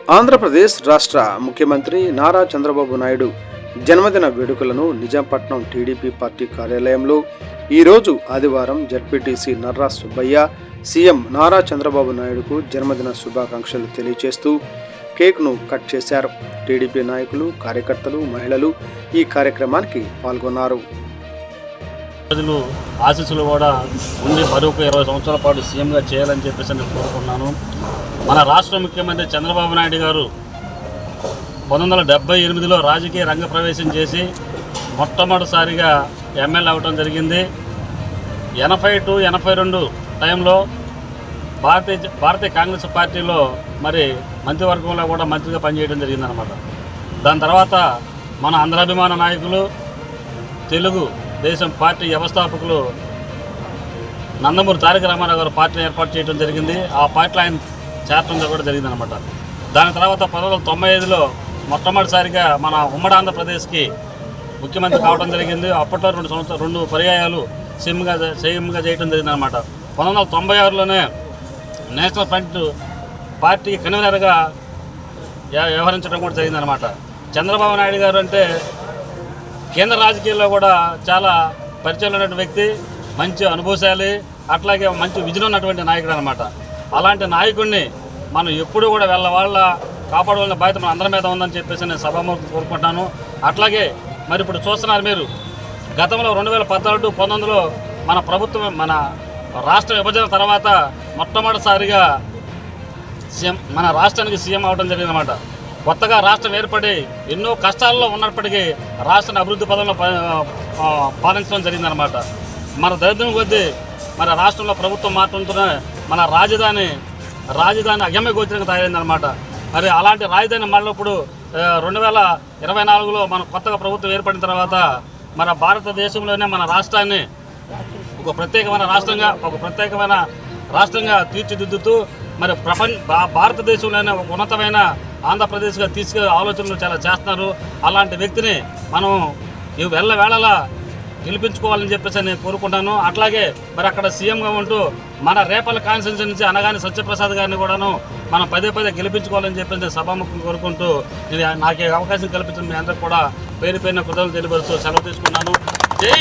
ఆంధ్రప్రదేశ్ రాష్ట్ర ముఖ్యమంత్రి నారా చంద్రబాబు నాయుడు జన్మదిన వేడుకలను నిజాంపట్నం టీడీపీ పార్టీ కార్యాలయంలో ఈరోజు ఆదివారం జడ్పీటీసీ నర్రా సుబ్బయ్య సీఎం నారా చంద్రబాబు నాయుడుకు జన్మదిన శుభాకాంక్షలు తెలియజేస్తూ కేక్ను కట్ చేశారు. టీడీపీ నాయకులు, కార్యకర్తలు, మహిళలు ఈ కార్యక్రమానికి పాల్గొన్నారు. ప్రజలు ఆశీస్సులు కూడా ఉండి మరొక 20 సంవత్సరాల పాటు సీఎంగా చేయాలని చెప్పేసి నేను కోరుకున్నాను. మన రాష్ట్ర ముఖ్యమంత్రి చంద్రబాబు నాయుడు గారు 1978లో రాజకీయ రంగ ప్రవేశం చేసి మొట్టమొదటిసారిగా ఎమ్మెల్యే అవ్వడం జరిగింది. 80 to 82 టైంలో భారతీయ కాంగ్రెస్ పార్టీలో మరి మంత్రివర్గంలో కూడా మంత్రిగా పనిచేయడం జరిగిందనమాట. దాని తర్వాత మన ఆంధ్రాభిమాన నాయకులు, తెలుగు దేశం పార్టీ వ్యవస్థాపకులు నందమూరి తారక రామారావు గారు పార్టీని ఏర్పాటు చేయడం జరిగింది. ఆ పార్టీలో ఆయన చేరటం కూడా జరిగిందనమాట. దాని తర్వాత 1995లో మొట్టమొదటిసారిగా మన ఉమ్మడి ఆంధ్రప్రదేశ్కి ముఖ్యమంత్రి కావడం జరిగింది. అప్పట్లో 2 పర్యాయాలు సీఎంగా చేయడం జరిగిందనమాట. 1996లోనే నేషనల్ ఫ్రంట్ పార్టీ కన్వీనర్గా వ్యవహరించడం కూడా జరిగిందనమాట. చంద్రబాబు నాయుడు గారు అంటే కేంద్ర రాజకీయాల్లో కూడా చాలా పరిచయం ఉన్నటువంటి వ్యక్తి, మంచి అనుభవశాలి, అట్లాగే మంచి విజన్ ఉన్నటువంటి నాయకుడు అనమాట. అలాంటి నాయకుడిని మనం ఎప్పుడూ కూడా వాళ్ళ కాపాడవలసిన బాధ్యత మన అందరి మీద ఉందని చెప్పేసి నేను సభాముఖంగా కోరుకుంటున్నాను. అట్లాగే మరి ఇప్పుడు చూస్తున్నారు మీరు, గతంలో 2014-19లో మన ప్రభుత్వం మన రాష్ట్ర విభజన తర్వాత మొట్టమొదటిసారిగా మన రాష్ట్రానికి సీఎం అవడం జరిగిందన్నమాట. కొత్తగా రాష్ట్రం ఏర్పడి ఎన్నో కష్టాల్లో ఉన్నప్పటికీ రాష్ట్రాన్ని అభివృద్ధి పదంలో పాలించడం జరిగిందనమాట. మన దరిద్రం కొద్దీ మన రాష్ట్రంలో ప్రభుత్వం మాట్లాడుతున్న మన రాజధాని అగమ్య గోచరంగా తయారైందనమాట. మరి అలాంటి రాజధాని మళ్ళప్పుడు 2024లో మన కొత్తగా ప్రభుత్వం ఏర్పడిన తర్వాత మన భారతదేశంలోనే మన రాష్ట్రాన్ని ఒక ప్రత్యేకమైన రాష్ట్రంగా తీర్చిదిద్దుతూ మరి భారతదేశంలోనే ఒక ఉన్నతమైన ఆంధ్రప్రదేశ్గా తీసుకెళ్లే ఆలోచనలు చాలా చేస్తున్నారు. అలాంటి వ్యక్తిని మనం వేళలా గెలిపించుకోవాలని చెప్పేసి నేను కోరుకుంటాను. అట్లాగే మరి అక్కడ సీఎంగా ఉంటూ మన రేపల కాన్స్టిట్యూన్సీ నుంచి అనగానే సత్యప్రసాద్ గారిని కూడాను మనం పదే గెలిపించుకోవాలని చెప్పేసి సభాముఖంగా కోరుకుంటూ నాకు అవకాశం కల్పించిన మీ అందరికీ కూడా పేరు కృతజ్ఞతలు తెలియపరుస్తూ సెలవు తీసుకున్నాను. జై